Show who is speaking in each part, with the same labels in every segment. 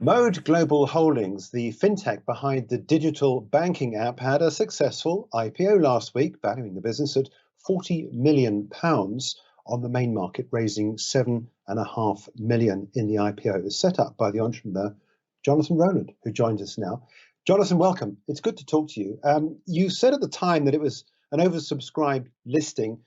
Speaker 1: Mode Global Holdings, the fintech behind the digital banking app, had a successful IPO last week, valuing the business at £40 million on the main market, raising £7.5 million in the IPO. It was set up by the entrepreneur, Jonathan Rowland, who joins us now. Jonathan, welcome. It's good to talk to you. You said at the time that it was an oversubscribed listing,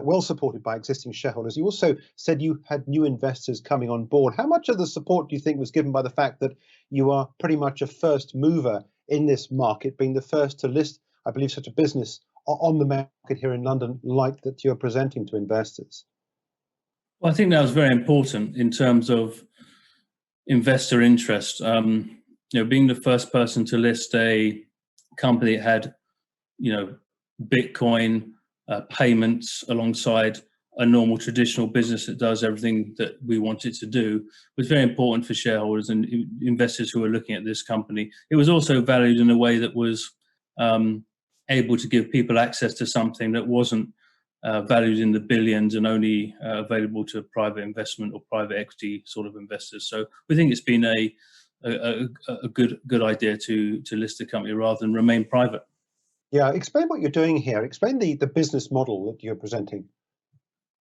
Speaker 1: well supported by existing shareholders. You also said you had new investors coming on board. How much of the support do you think was given by the fact that you are pretty much a first mover in this market, being the first to list, I believe, such a business on the market here in London, like that you're presenting to investors?
Speaker 2: Well, I think that was very important in terms of investor interest. Being the first person to list a company that had, Bitcoin payments alongside a normal traditional business that does everything that we want it to do was very important for shareholders and investors who were looking at this company. It was also valued in a way that was able to give people access to something that wasn't valued in the billions and only available to private investment or private equity sort of investors. So we think it's been a good idea to list the company rather than remain private.
Speaker 1: Yeah, explain what you're doing here. Explain the business model that you're presenting.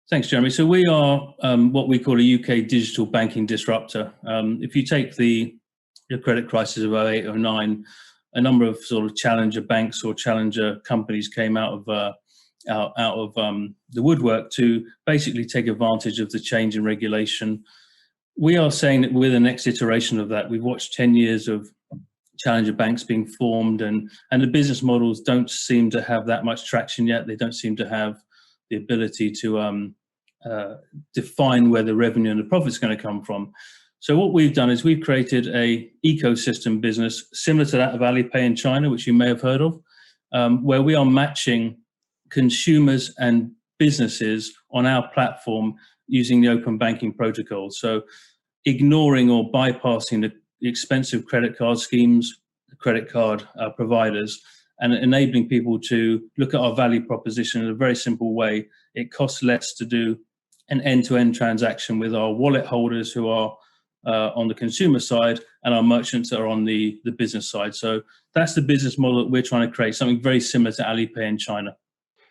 Speaker 2: Thanks, Jeremy. So we are what we call a UK digital banking disruptor. If you take the credit crisis of 08, 09, a number of sort of challenger banks or challenger companies came out of the woodwork to basically take advantage of the change in regulation. We are saying that we're the next iteration of that. We've watched 10 years of challenger banks being formed, and the business models don't seem to have that much traction yet. They don't seem to have the ability to define where the revenue and the profit is going to come from. So what we've done is we've created a ecosystem business similar to that of Alipay in China, which you may have heard of, where we are matching consumers and businesses on our platform using the open banking protocol. So ignoring or bypassing the expensive credit card schemes, credit card providers, and enabling people to look at our value proposition in a very simple way. It costs less to do an end-to-end transaction with our wallet holders who are on the consumer side and our merchants that are on the business side. So that's the business model that we're trying to create, something very similar to Alipay in China.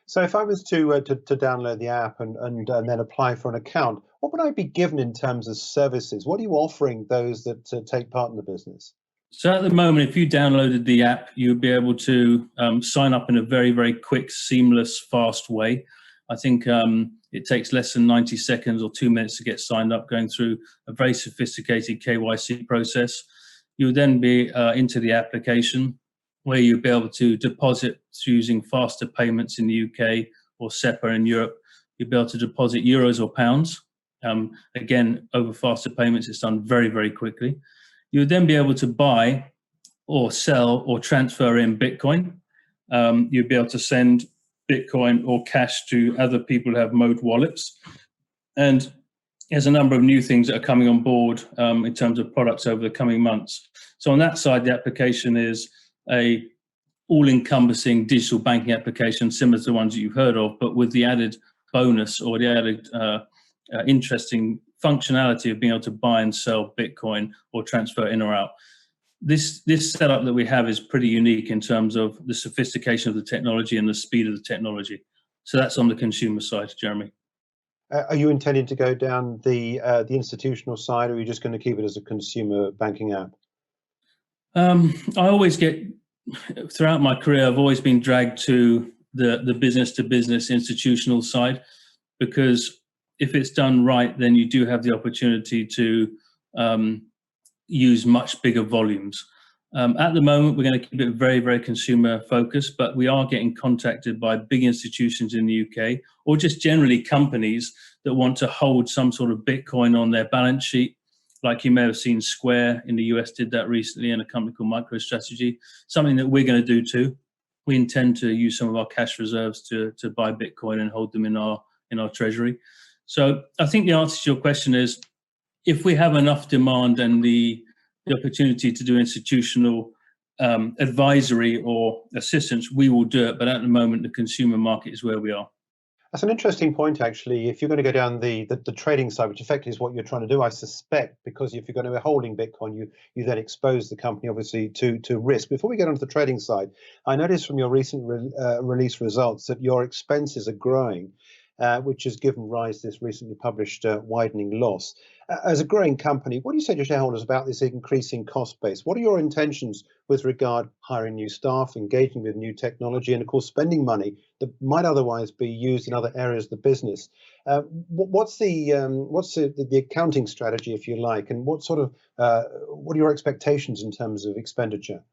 Speaker 1: So if I was to download the app and then apply for an account, what would I be given in terms of services? What are you offering those that take part in the business?
Speaker 2: So at the moment, if you downloaded the app, you would be able to sign up in a very, very quick, seamless, fast way. I think it takes less than 90 seconds or 2 minutes to get signed up, going through a very sophisticated KYC process. You would then be into the application, where you'll be able to deposit using faster payments in the UK or SEPA in Europe. You'll be able to deposit euros or pounds. Again, over faster payments, it's done very, very quickly. You would then be able to buy or sell or transfer in Bitcoin. You'd be able to send Bitcoin or cash to other people who have Mode wallets. And there's a number of new things that are coming on board in terms of products over the coming months. So on that side, the application is a all-encompassing digital banking application similar to the ones that you've heard of, but with the added bonus or the added interesting functionality of being able to buy and sell Bitcoin or transfer in or out. This setup that we have is pretty unique in terms of the sophistication of the technology and the speed of the technology. So that's on the consumer side, Jeremy.
Speaker 1: Are you intending to go down the institutional side, or are you just going to keep it as a consumer banking app?
Speaker 2: I always get, throughout my career, I've always been dragged to the business-to-business institutional side, because if it's done right, then you do have the opportunity to use much bigger volumes. At the moment, we're going to keep it very, very consumer focused, but we are getting contacted by big institutions in the UK, or just generally companies that want to hold some sort of Bitcoin on their balance sheet. Like you may have seen, Square in the US did that recently, and a company called MicroStrategy, something that we're going to do too. We intend to use some of our cash reserves to buy Bitcoin and hold them in our treasury. So I think the answer to your question is, if we have enough demand and the opportunity to do institutional advisory or assistance, we will do it. But at the moment, the consumer market is where we are.
Speaker 1: That's an interesting point, actually. If you're going to go down the trading side, which effectively is what you're trying to do, I suspect, because if you're going to be holding Bitcoin, you then expose the company, obviously, to risk. Before we get onto the trading side, I noticed from your recent release results that your expenses are growing, which has given rise to this recently published widening loss. As a growing company, what do you say to shareholders about this increasing cost base? What are your intentions with regard hiring new staff, engaging with new technology, and of course spending money that might otherwise be used in other areas of the business? What's the accounting strategy, if you like, and what are your expectations in terms of expenditure?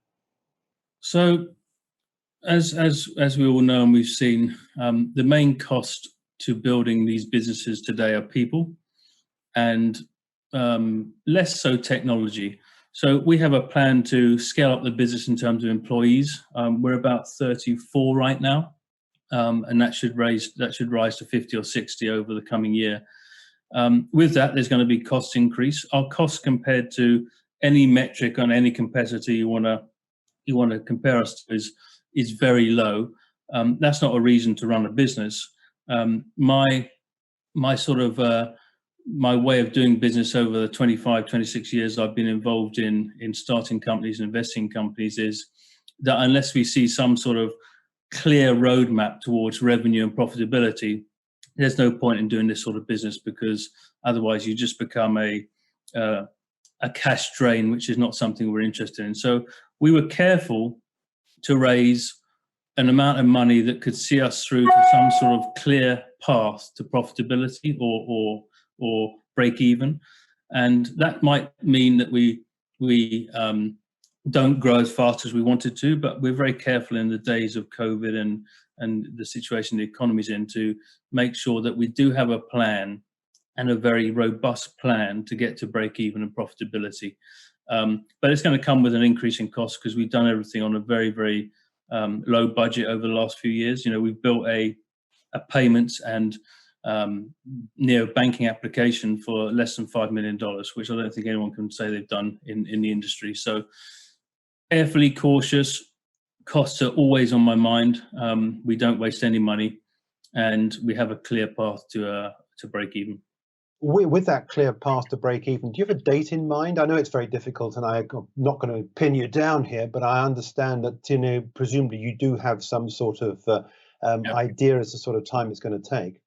Speaker 2: So, as we all know and we've seen, the main cost to building these businesses today are people, and less so technology. So we have a plan to scale up the business in terms of employees. We're about 34 right now, and that should rise to 50 or 60 over the coming year. With that, there's going to be cost increase. Our cost compared to any metric on any competitor you want to compare us to is very low. That's not a reason to run a business. My way of doing business over the 25, 26 years I've been involved in starting companies and investing in companies is that unless we see some sort of clear roadmap towards revenue and profitability, there's no point in doing this sort of business, because otherwise you just become a cash drain, which is not something we're interested in. So we were careful to raise an amount of money that could see us through to some sort of clear path to profitability or break even, and that might mean that we don't grow as fast as we wanted to, but we're very careful in the days of COVID and the situation the economy's in to make sure that we do have a plan, and a very robust plan, to get to break even and profitability. But it's going to come with an increase in cost, because we've done everything on a very, very low budget over the last few years. We've built a payments and neo-banking application for less than $5 million, which I don't think anyone can say they've done in the industry. So carefully cautious. Costs are always on my mind. We don't waste any money, and we have a clear path to break even.
Speaker 1: With that clear path to break even, do you have a date in mind? I know it's very difficult, and I'm not going to pin you down here, but I understand that presumably you do have some sort of idea as to sort of time it's going to take.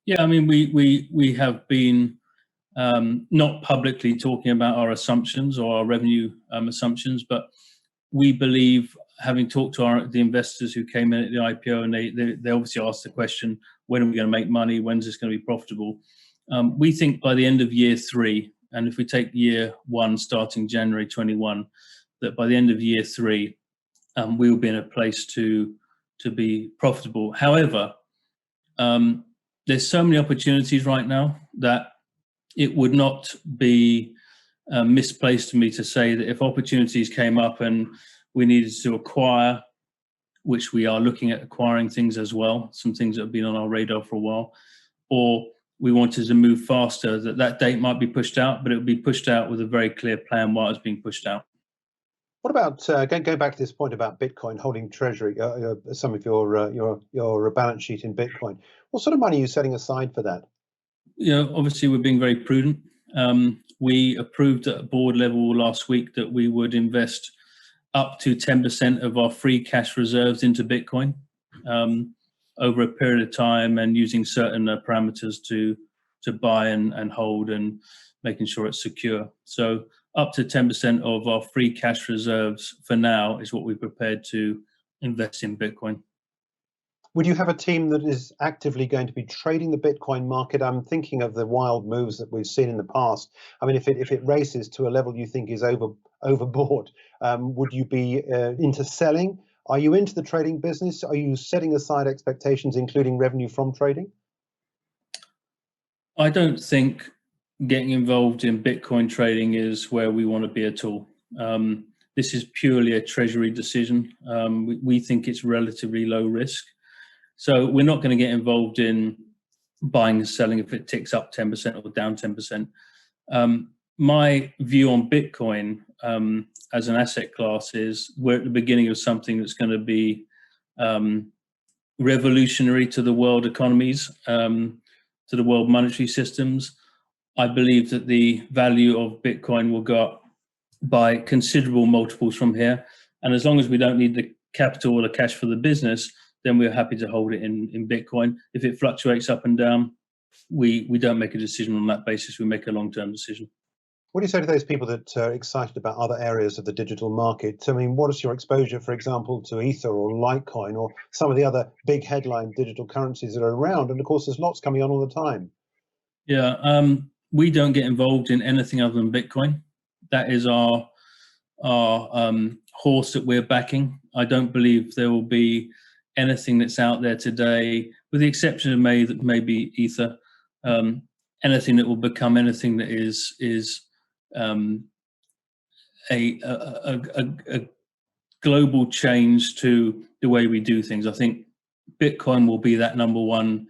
Speaker 2: Yeah, I mean, we have been not publicly talking about our assumptions or our revenue assumptions, but we believe, having talked to the investors who came in at the IPO, and they obviously asked the question, when are we going to make money? When's this going to be profitable? We think by the end of year 3, and if we take year 1 starting January 21, that by the end of year 3, we will be in a place to be profitable. However, there's so many opportunities right now that it would not be misplaced for me to say that if opportunities came up and we needed to acquire, which we are looking at acquiring things as well, some things that have been on our radar for a while, or we wanted to move faster, that date might be pushed out, but it would be pushed out with a very clear plan while it's being pushed out.
Speaker 1: What about going back to this point about Bitcoin, holding treasury, some of your balance sheet in Bitcoin? What sort of money are you setting aside for that?
Speaker 2: Obviously we're being very prudent. We approved at a board level last week that we would invest up to 10% of our free cash reserves into Bitcoin over a period of time, and using certain parameters to buy and hold, and making sure it's secure. So up to 10% of our free cash reserves for now is what we're prepared to invest in Bitcoin.
Speaker 1: Would you have a team that is actively going to be trading the Bitcoin market? I'm thinking of the wild moves that we've seen in the past. I mean, if it races to a level you think is overboard, would you be into selling? Are you into the trading business? Are you setting aside expectations, including revenue from trading?
Speaker 2: I don't think getting involved in Bitcoin trading is where we want to be at all. This is purely a treasury decision. We think it's relatively low risk. So we're not going to get involved in buying and selling if it ticks up 10% or down 10%. My view on Bitcoin as an asset class is we're at the beginning of something that's going to be revolutionary to the world economies, to the world monetary systems. I believe that the value of Bitcoin will go up by considerable multiples from here. And as long as we don't need the capital or the cash for the business, then we're happy to hold it in Bitcoin. If it fluctuates up and down, we don't make a decision on that basis. We make a long-term decision.
Speaker 1: What do you say to those people that are excited about other areas of the digital market? I mean, what is your exposure, for example, to Ether or Litecoin or some of the other big headline digital currencies that are around? And of course, there's lots coming on all the time.
Speaker 2: Yeah, we don't get involved in anything other than Bitcoin. That is our horse that we're backing. I don't believe there will be anything that's out there today, with the exception of maybe Ether, anything that will become anything that is a global change to the way we do things. I think Bitcoin will be that number one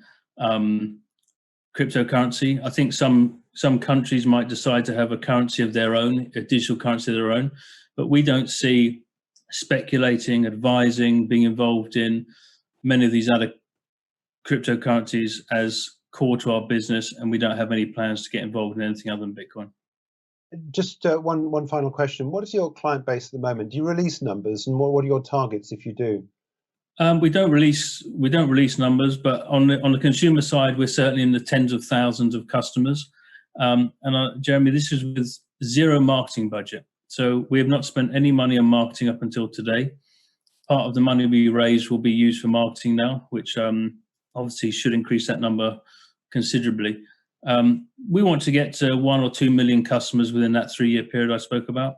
Speaker 2: cryptocurrency. I think some countries might decide to have a currency of their own, a digital currency of their own, but we don't see speculating, advising, being involved in many of these other cryptocurrencies as core to our business, and we don't have any plans to get involved in anything other than Bitcoin.
Speaker 1: Just one final question. What is your client base at the moment? Do you release numbers, and what are your targets if you do?
Speaker 2: We don't release numbers, but on the consumer side, we're certainly in the tens of thousands of customers. Jeremy, this is with zero marketing budget. So we have not spent any money on marketing up until today. Part of the money we raise will be used for marketing now, which obviously should increase that number considerably. We want to get to 1 or 2 million customers within that 3-year period I spoke about.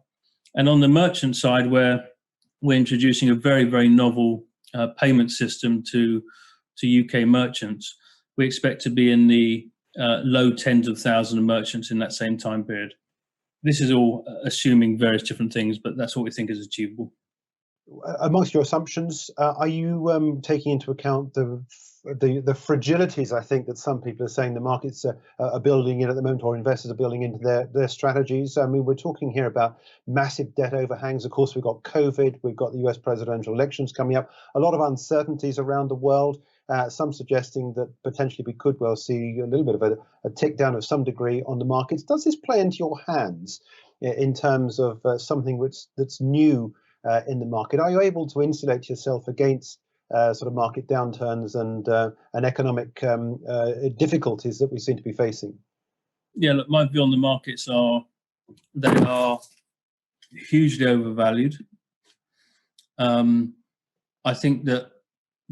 Speaker 2: And on the merchant side, where we're introducing a very, very novel payment system to UK merchants, we expect to be in the low tens of thousands of merchants in that same time period. This is all assuming various different things, but that's what we think is achievable.
Speaker 1: Amongst your assumptions, are you taking into account the fragilities, I think, that some people are saying the markets are building in at the moment, or investors are building into their strategies? I mean, we're talking here about massive debt overhangs. Of course, we've got COVID, we've got the US presidential elections coming up, a lot of uncertainties around the world, some suggesting that potentially we could well see a little bit of a tick down of some degree on the markets. Does this play into your hands in terms of something that's new in the market? Are you able to insulate yourself against sort of market downturns and economic difficulties that we seem to be facing?
Speaker 2: Yeah, look, my view on the markets they are hugely overvalued. I think that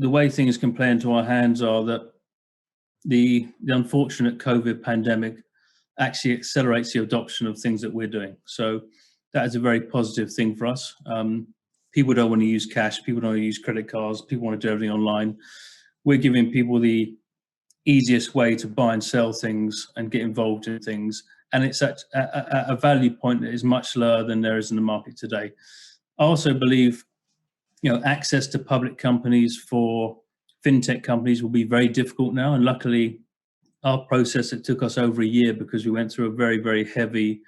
Speaker 2: the way things can play into our hands are that the unfortunate COVID pandemic actually accelerates the adoption of things that we're doing. So that is a very positive thing for us. People don't want to use cash. People don't want to use credit cards. People want to do everything online. We're giving people the easiest way to buy and sell things and get involved in things. And it's at a value point that is much lower than there is in the market today. I also believe, access to public companies for fintech companies will be very difficult now. And luckily, our process, it took us over a year because we went through a very, very heavy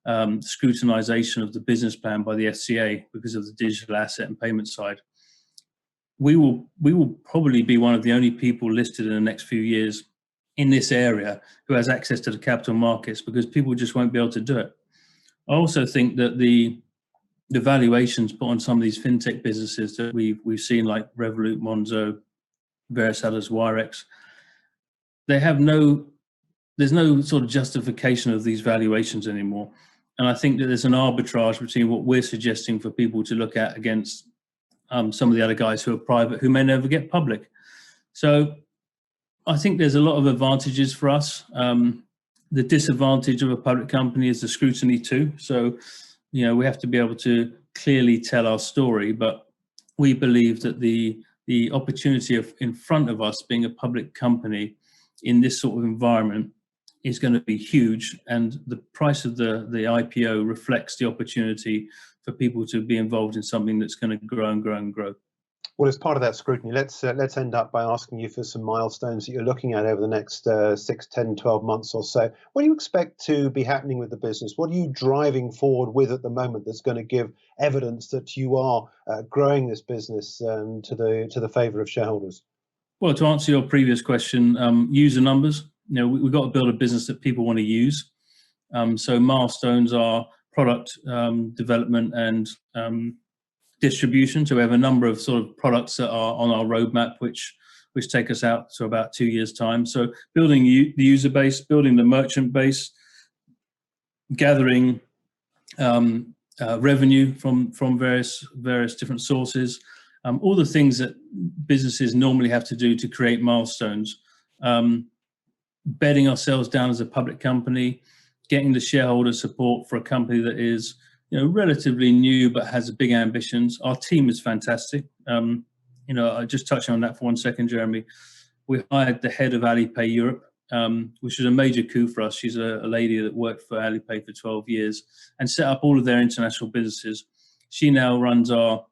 Speaker 2: scrutinization of the business plan by the FCA because of the digital asset and payment side. We will probably be one of the only people listed in the next few years in this area who has access to the capital markets, because people just won't be able to do it. I also think that the valuations put on some of these fintech businesses that we've seen, like Revolut, Monzo, various others, Wirex, there's no sort of justification of these valuations anymore. And I think that there's an arbitrage between what we're suggesting for people to look at against some of the other guys who are private, who may never get public. So I think there's a lot of advantages for us. The disadvantage of a public company is the scrutiny too. So, we have to be able to clearly tell our story, but we believe that the opportunity in front of us being a public company in this sort of environment is going to be huge, and the price of the IPO reflects the opportunity for people to be involved in something that's going to grow and grow and grow.
Speaker 1: Well, as part of that scrutiny, let's end up by asking you for some milestones that you're looking at over the next 6, 10, 12 months or so. What do you expect to be happening with the business? What are you driving forward with at the moment that's going to give evidence that you are growing this business to the favour of shareholders?
Speaker 2: Well, to answer your previous question, user numbers. We've got to build a business that people want to use. So milestones are product development and distribution. So we have a number of sort of products that are on our roadmap, which take us out to about 2 years' time. So building the user base, building the merchant base, gathering revenue from various different sources, all the things that businesses normally have to do to create milestones. Bedding ourselves down as a public company, getting the shareholder support for a company that is relatively new but has big ambitions. Our team is fantastic. I just touched on that for 1 second, Jeremy. We hired the head of Alipay Europe, which was a major coup for us. She's a lady that worked for Alipay for 12 years and set up all of their international businesses. She now runs our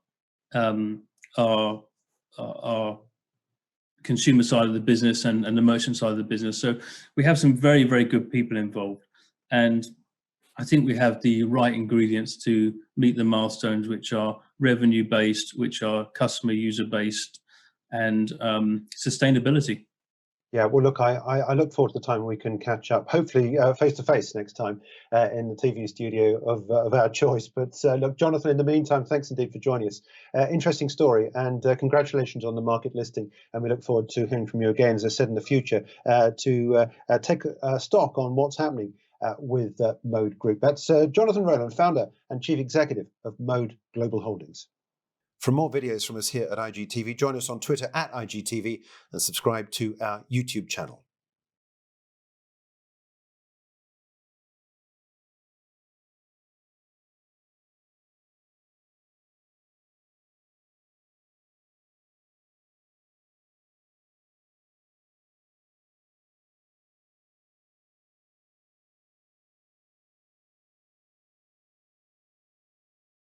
Speaker 2: consumer side of the business and the merchant side of the business. So we have some very, very good people involved. And I think we have the right ingredients to meet the milestones, which are revenue-based, which are customer user-based, and sustainability.
Speaker 1: Yeah, well, look, I look forward to the time when we can catch up, hopefully face-to-face next time in the TV studio of our choice. But look, Jonathan, in the meantime, thanks indeed for joining us. Interesting story, and congratulations on the market listing. And we look forward to hearing from you again, as I said, in the future, to take stock on what's happening with Mode Group. That's Jonathan Rowland, founder and chief executive of Mode Global Holdings. For more videos from us here at IGTV, join us on Twitter @IGTV and subscribe to our YouTube channel.